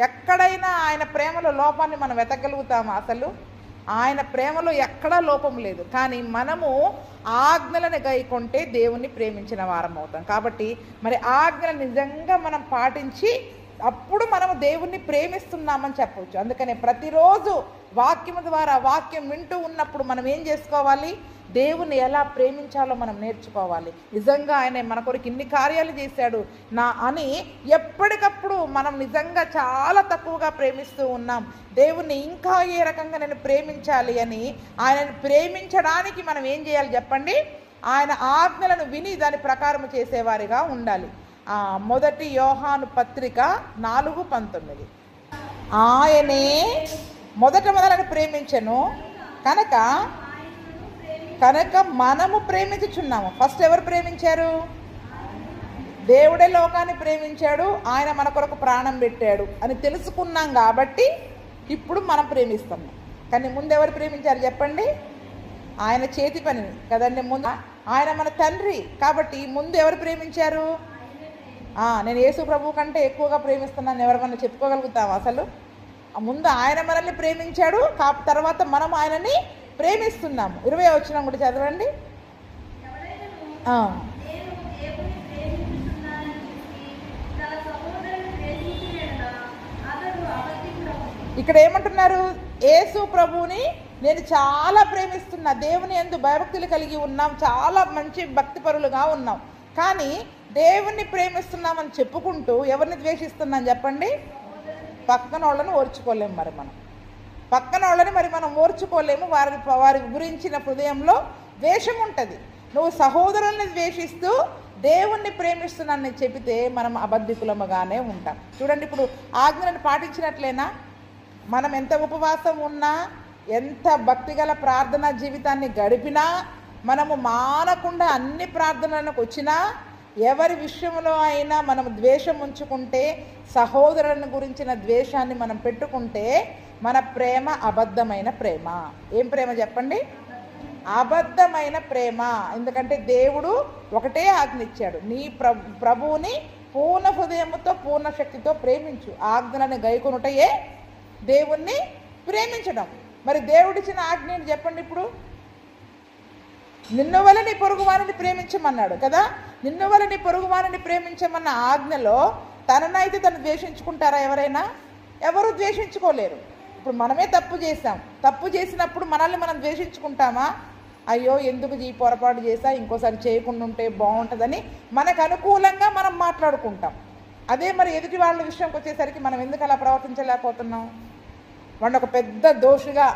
ఎక్కడైనా ఆయన ప్రేమలో లోపాన్ని మనం వెతకగలుగుతామా? అసలు ఆయన ప్రేమలో ఎక్కడా లోపం లేదు. కానీ మనము ఆజ్ఞలను గైకొంటే దేవుణ్ణి ప్రేమించిన వారం అవుతాం. కాబట్టి మరి ఆజ్ఞలను నిజంగా మనం పాటించి అప్పుడు మనము దేవుణ్ణి ప్రేమిస్తున్నామని చెప్పవచ్చు. అందుకనే ప్రతిరోజు వాక్యము ద్వారా వాక్యం వింటూ ఉన్నప్పుడు మనం ఏం చేసుకోవాలి? దేవుణ్ణి ఎలా ప్రేమించాలో మనం నేర్చుకోవాలి. నిజంగా ఆయన మన కొరకు ఇన్ని కార్యాలు చేశాడు అని ఎప్పటికప్పుడు మనం నిజంగా చాలా తక్కువగా ప్రేమిస్తూ ఉన్నాం. దేవుణ్ణి ఇంకా ఏ రకంగా నేను ప్రేమించాలి అని ఆయనను ప్రేమించడానికి మనం ఏం చేయాలి చెప్పండి? ఆయన ఆజ్ఞలను విని దాని ప్రకారం చేసేవారిగా ఉండాలి. మొదటి యోహాను పత్రిక 4:19 ఆయనే మొదలను ప్రేమించెను కనుక మనము ప్రేమించుచున్నాము. ఫస్ట్ ఎవరు ప్రేమించారు? దేవుడే లోకాన్ని ప్రేమించాడు, ఆయన మన కొరకు ప్రాణం పెట్టాడు అని తెలుసుకున్నాం కాబట్టి ఇప్పుడు మనం ప్రేమిస్తున్నాం. కానీ ముందు ఎవరు ప్రేమించారు చెప్పండి? ఆయన చేతి పని కదండి. ముందు ఆయన మన తండ్రి కాబట్టి ముందు ఎవరు ప్రేమించారు? నేను యేసు ప్రభు కంటే ఎక్కువగా ప్రేమిస్తున్నాను ఎవరికన్నా చెప్పుకోగలుగుతాం? అసలు ముందు ఆయన మనల్ని ప్రేమించాడు, తర్వాత మనం ఆయనని ప్రేమిస్తున్నాము. 20వ వచనం కూడా చదవండి. ఇక్కడ ఏమంటున్నారు? యేసు ప్రభువుని నేను చాలా ప్రేమిస్తున్నా, దేవుని యందు భయభక్తులు కలిగి ఉన్నాం, చాలా మంచి భక్తిపరులుగా ఉన్నాం. కానీ దేవుణ్ణి ప్రేమిస్తున్నామని చెప్పుకుంటూ ఎవరిని ద్వేషిస్తున్నాం చెప్పండి? పక్కన వాళ్ళని ఓర్చుకోలేము. మరి మనం ఓర్చుకోలేము. వారి గురించిన హృదయంలో ద్వేషం ఉంటుంది. నువ్వు సహోదరుల్ని ద్వేషిస్తూ దేవుణ్ణి ప్రేమిస్తున్నానని చెబితే మనం అబద్ధికులముగానే ఉంటాం. చూడండి, ఇప్పుడు ఆజ్ఞలను పాటించినట్లేనా? మనం ఎంత ఉపవాసం ఉన్నా, ఎంత భక్తిగల ప్రార్థనా జీవితాన్ని గడిపినా, మనము మానకుండా అన్ని ప్రార్థనలకు వచ్చినా, ఎవరి విషయంలో అయినా మనం ద్వేషం ఉంచుకుంటే, సహోదరులను గురించిన ద్వేషాన్ని మనం పెట్టుకుంటే మన ప్రేమ అబద్ధమైన ప్రేమ. ఏం ప్రేమ చెప్పండి? అబద్ధమైన ప్రేమ. ఎందుకంటే దేవుడు ఒకటే ఆజ్ఞ ఇచ్చాడు, నీ ప్రభువుని పూర్ణ హృదయముతో పూర్ణ శక్తితో ప్రేమించు. ఆజ్ఞలను గైకొనుటయే దేవుణ్ణి ప్రేమించడం. మరి దేవుడిచ్చిన ఆజ్ఞ ఏంటి చెప్పండి? ఇప్పుడు నిన్ను వల్ల నీ పొరుగువారిని ప్రేమించమన్నాడు కదా. నిన్ను వల్ల నీ పొరుగువారిని ప్రేమించమన్న ఆజ్ఞలో తననైతే తను ద్వేషించుకుంటారా ఎవరైనా? ఎవరు ద్వేషించుకోలేరు. ఇప్పుడు మనమే తప్పు చేసాం. తప్పు చేసినప్పుడు మనల్ని మనం ద్వేషించుకుంటామా? అయ్యో ఎందుకు ఈ పొరపాటు చేసా, ఇంకోసారి చేయకుండా ఉంటే బాగుంటుందని మనకు అనుకూలంగా మనం మాట్లాడుకుంటాం. అదే మరి ఎదుటి వాళ్ళ విషయంకి వచ్చేసరికి మనం ఎందుకు అలా ప్రవర్తించలేకపోతున్నాం? వాడిని ఒక పెద్ద దోషిగా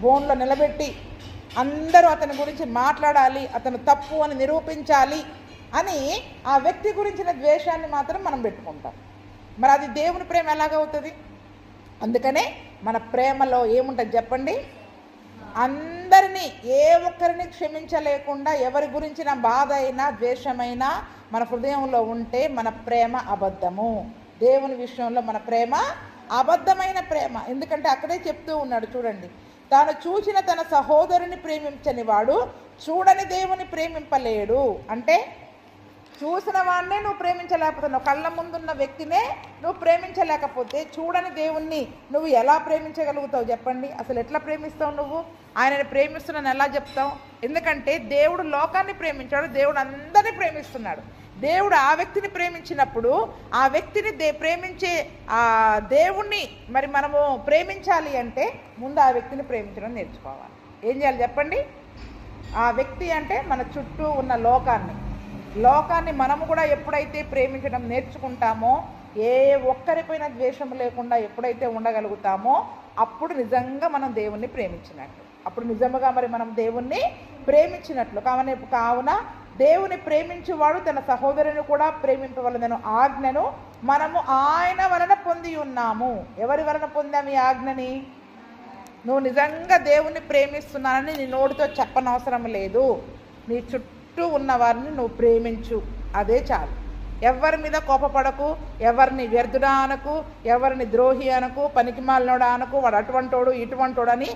బోన్లో నిలబెట్టి అందరూ అతని గురించి మాట్లాడాలి, అతను తప్పు అని నిరూపించాలి అని ఆ వ్యక్తి గురించిన ద్వేషాన్ని మాత్రం మనం పెట్టుకుంటాం. మరి అది దేవుని ప్రేమ ఎలాగవుతుంది? అందుకనే మన ప్రేమలో ఏముంటుంది చెప్పండి? అందరినీ, ఏ ఒక్కరిని క్షమించలేకుండా ఎవరి గురించిన బాధ అయినా ద్వేషమైనా మన హృదయంలో ఉంటే మన ప్రేమ అబద్ధము. దేవుని విషయంలో మన ప్రేమ అబద్ధమైన ప్రేమ. ఎందుకంటే అక్కడే చెప్తూ ఉన్నాడు చూడండి, తాను చూసిన తన సహోదరుని ప్రేమించని వాడు చూడని దేవుని ప్రేమింపలేడు. అంటే చూసిన వాడినే నువ్వు ప్రేమించలేకపోతున్నావు, కళ్ళ ముందున్న వ్యక్తినే నువ్వు ప్రేమించలేకపోతే చూడని దేవుణ్ణి నువ్వు ఎలా ప్రేమించగలుగుతావు చెప్పండి? అసలు ఎట్లా ప్రేమిస్తావు నువ్వు? ఆయనని ప్రేమిస్తున్నాను ఎలా చెప్తావు? ఎందుకంటే దేవుడు లోకాన్ని ప్రేమించాడు, దేవుడు అందరినీ ప్రేమిస్తున్నాడు. దేవుడు ఆ వ్యక్తిని ప్రేమించినప్పుడు ఆ వ్యక్తిని ప్రేమించే ఆ దేవుణ్ణి మరి మనము ప్రేమించాలి అంటే ముందు ఆ వ్యక్తిని ప్రేమించడం నేర్చుకోవాలి. ఏం చేయాలి చెప్పండి? ఆ వ్యక్తి అంటే మన చుట్టూ ఉన్న లోకాన్ని మనము కూడా ఎప్పుడైతే ప్రేమించడం నేర్చుకుంటామో ఏ ఒక్కరిపైన ద్వేషం లేకుండా ఎప్పుడైతే ఉండగలుగుతామో అప్పుడు నిజంగా మనం దేవుణ్ణి ప్రేమించినట్లు, అప్పుడు నిజంగా మరి మనం దేవుణ్ణి ప్రేమించినట్లు. కావున దేవుని ప్రేమించువాడు తన సహోదరుని కూడా ప్రేమింపవలెను ఆజ్ఞను మనము ఆయన వలన పొంది ఉన్నాము. ఎవరి వలన పొందాము ఈ ఆజ్ఞని? నువ్వు నిజంగా దేవుణ్ణి ప్రేమిస్తున్నానని నీ నోటితో చెప్పనవసరం లేదు. నీ చుట్టూ ఉన్న వారిని నువ్వు ప్రేమించు, అదే చాలు. ఎవరి మీద కోపపడకు, ఎవరిని వ్యర్థుడా అనకు, ఎవరిని ద్రోహి అనకు, పనికిమాలినోడా అనకు, వాడు అటువంటోడు ఇటువంటోడు అని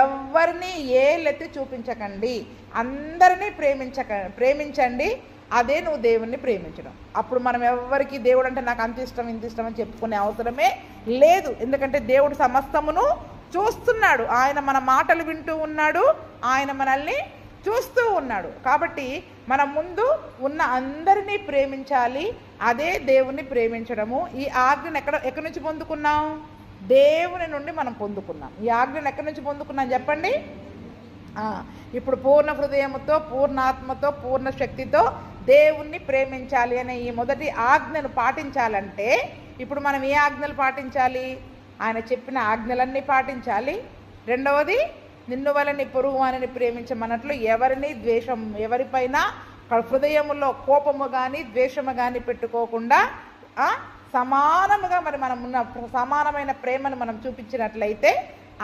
ఎవరిని ఏలెత్తి చూపించకండి. అందరినీ ప్రేమించండి. అదే నువ్వు దేవుణ్ణి ప్రేమించడం. అప్పుడు మనం ఎవరికి దేవుడు అంటే నాకు అంత ఇష్టం ఇంత ఇష్టం అని చెప్పుకునే అవసరమే లేదు. ఎందుకంటే దేవుడు సమస్తమును చూస్తున్నాడు. ఆయన మన మాటలు వింటూ ఉన్నాడు, ఆయన మనల్ని చూస్తూ ఉన్నాడు. కాబట్టి మనం ముందు ఉన్న అందరినీ ప్రేమించాలి. అదే దేవుణ్ణి ప్రేమించడము. ఈ ఆజ్ఞను ఎక్కడి నుంచి పొందుకున్నాం? దేవుని నుండి మనం పొందుకున్నాం. ఈ ఆజ్ఞను ఎక్కడి నుంచి పొందుకున్నాం చెప్పండి? ఇప్పుడు పూర్ణ హృదయముతో, పూర్ణాత్మతో, పూర్ణ శక్తితో దేవుణ్ణి ప్రేమించాలి అనే ఈ మొదటి ఆజ్ఞను పాటించాలంటే ఇప్పుడు మనం ఏ ఆజ్ఞలు పాటించాలి? ఆయన చెప్పిన ఆజ్ఞలన్నీ పాటించాలి. రెండవది, నిన్ను వలని పొరుగువానిని ప్రేమించమన్నట్లు ఎవరిపైన హృదయములో కోపము కానీ ద్వేషము కానీ పెట్టుకోకుండా సమానముగా మరి మనం ఉన్న సమానమైన ప్రేమను మనం చూపించినట్లయితే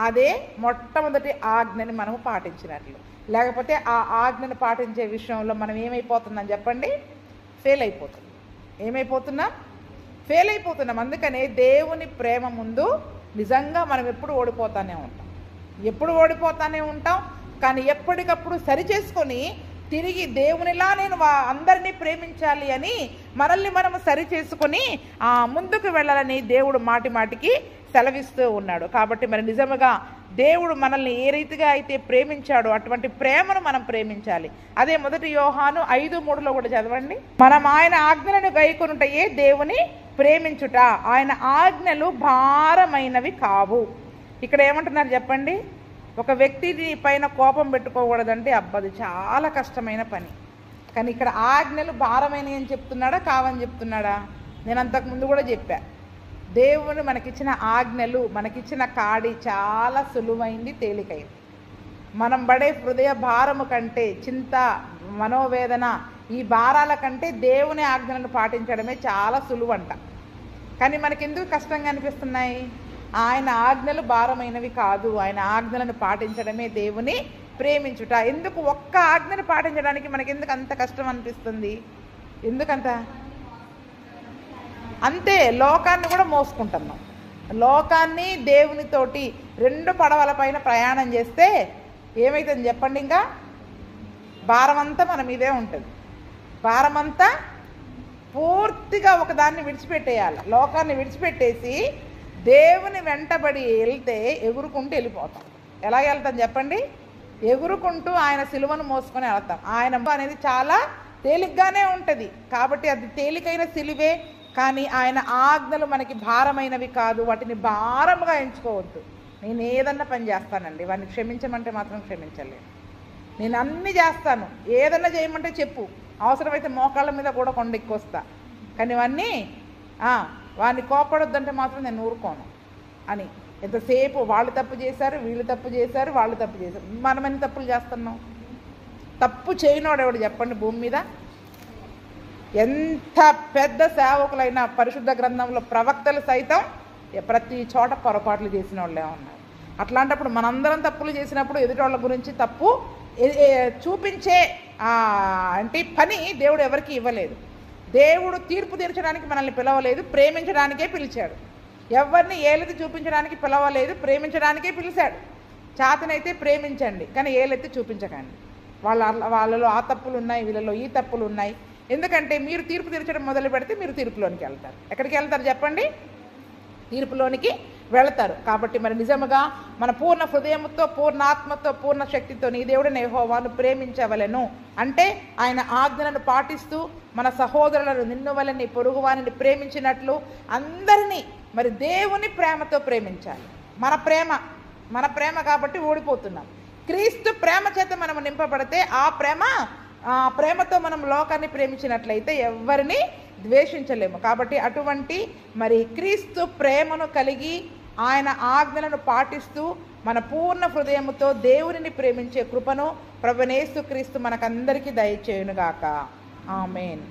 అదే మొట్టమొదటి ఆజ్ఞని మనము పాటించినట్లు. లేకపోతే ఆ ఆజ్ఞను పాటించే విషయంలో మనం ఏమైపోతుందని చెప్పండి? ఫెయిల్ అయిపోతున్నాం. ఏమైపోతున్నాం? ఫెయిల్ అయిపోతున్నాం. అందుకనే దేవుని ప్రేమ ముందు నిజంగా మనం ఎప్పుడు ఓడిపోతానే ఉంటాం. కానీ ఎప్పటికప్పుడు సరి చేసుకొని తిరిగి దేవునిలా నేను అందరినీ ప్రేమించాలి అని మనల్ని మనము సరి చేసుకొని ముందుకు వెళ్ళాలని దేవుడు మాటి మాటికి సెలవిస్తూ ఉన్నాడు. కాబట్టి మరి నిజముగా దేవుడు మనల్ని ఏ రీతిగా అయితే ప్రేమించాడో అటువంటి ప్రేమను మనం ప్రేమించాలి. అదే మొదటి యోహాను 5:3 కూడా చదవండి. మనం ఆయన ఆజ్ఞలను గైకొనుటయే దేవుని ప్రేమించుట, ఆయన ఆజ్ఞలు భారమైనవి కావు. ఇక్కడ ఏమంటున్నారు చెప్పండి? ఒక వ్యక్తి పైన కోపం పెట్టుకోకూడదంటే అబ్బది చాలా కష్టమైన పని. కానీ ఇక్కడ ఆజ్ఞలు భారమైనవి అని చెప్తున్నాడా కావని చెప్తున్నాడా? నేను అంతకుముందు కూడా చెప్పా, దేవుడు మనకిచ్చిన ఆజ్ఞలు, మనకిచ్చిన కాడి చాలా సులువైంది, తేలికైంది. మనం పడే హృదయ భారము కంటే, చింత, మనోవేదన, ఈ భారాల కంటే దేవుని ఆజ్ఞలను పాటించడమే చాలా సులువంట. కానీ మనకెందుకు కష్టంగా అనిపిస్తున్నాయి? ఆయన ఆజ్ఞలు భారమైనవి కాదు. ఆయన ఆజ్ఞలను పాటించడమే దేవుని ప్రేమించుట. ఎందుకు ఒక్క ఆజ్ఞను పాటించడానికి మనకెందుకు అంత కష్టం అనిపిస్తుంది? ఎందుకంత? అంతే, లోకాన్ని కూడా మోసుకుంటున్నాం. లోకాన్ని దేవునితోటి రెండు పడవల పైన ప్రయాణం చేస్తే ఏమవుతుంది చెప్పండి? ఇంకా భారమంతా మన మీదే ఉంటుంది. భారమంతా పూర్తిగా ఒకదాన్ని విడిచిపెట్టేయాలి. లోకాన్ని విడిచిపెట్టేసి దేవుని వెంటబడి వెళ్తే ఎగురుకుంటూ వెళ్ళిపోతాం. ఎలా వెళ్తాం చెప్పండి? ఎగురుకుంటూ ఆయన సిలువను మోసుకొని వెళ్తాం. ఆయన అనేది చాలా తేలిగ్గానే ఉంటుంది. కాబట్టి అది తేలికైన సిలువే. కానీ ఆయన ఆజ్ఞలు మనకి భారమైనవి కాదు. వాటిని భారముగా ఎంచుకోవద్దు. నేను ఏదన్నా పని చేస్తానండి, వాడిని క్షమించమంటే మాత్రం క్షమించలేను. నేను అన్నీ చేస్తాను, ఏదన్నా చేయమంటే చెప్పు, అవసరమైతే మోకాళ్ళ మీద కూడా కొండెక్కొస్తా. కానీ ఇవన్నీ వాడిని కోపడొద్దంటే మాత్రం నేను ఊరుకోను అని ఎంతసేపు వాళ్ళు తప్పు చేశారు, వీళ్ళు తప్పు చేశారు, వాళ్ళు తప్పు చేశారు. మనం ఎన్ని తప్పులు చేస్తున్నాం? తప్పు చేయనోడు ఎవడు చెప్పండి భూమి మీద? ఎంత పెద్ద సేవకులైనా పరిశుద్ధ గ్రంథంలో ప్రవక్తలు సైతం ప్రతి చోట పొరపాట్లు చేసిన వాళ్ళే ఉన్నారు. అట్లాంటప్పుడు మనందరం తప్పులు చేసినప్పుడు ఎదుటోళ్ళ గురించి తప్పు చూపించే అంటే పని దేవుడు ఎవరికి ఇవ్వలేదు. దేవుడు తీర్పు తీర్చడానికి మనల్ని పిలవలేదు, ప్రేమించడానికే పిలిచాడు. ఎవరిని ఏలెత్తి చూపించడానికి పిలవలేదు, ప్రేమించడానికే పిలిచాడు. చేతనైతే ప్రేమించండి, కానీ ఏలెత్తి చూపించకండి. వాళ్ళలో ఆ తప్పులు ఉన్నాయి, వీళ్ళలో ఈ తప్పులు ఉన్నాయి. ఎందుకంటే మీరు తీర్పు తీర్చడం మొదలు పెడితే మీరు తీర్పులోనికి వెళ్తారు. ఎక్కడికి వెళ్తారు చెప్పండి? తీర్పులోనికి వెళతారు. కాబట్టి మరి నిజముగా మన పూర్ణ హృదయంతో, పూర్ణాత్మతో, పూర్ణ శక్తితో నీ దేవుడిని యెహోవాను ప్రేమించవలెను. అంటే ఆయన ఆజ్ఞలను పాటిస్తూ మన సహోదరులను నిన్ను వలని పొరుగువానిని ప్రేమించినట్లు అందరినీ మరి దేవుని ప్రేమతో ప్రేమించాలి. మన ప్రేమ కాబట్టి ఓడిపోతున్నాం. క్రీస్తు ప్రేమ చేత మనం నింపబడితే ఆ ప్రేమతో మనం లోకాన్ని ప్రేమించినట్లయితే ఎవరిని ద్వేషించలేము. కాబట్టి అటువంటి మరి క్రీస్తు ప్రేమను కలిగి ఆయన ఆజ్ఞలను పాటిస్తూ మన పూర్ణ హృదయముతో దేవునిని ప్రేమించే కృపను ప్రభువైన యేసుక్రీస్తు మనకందరికీ దయచేయునుగాక. ఆమేన్.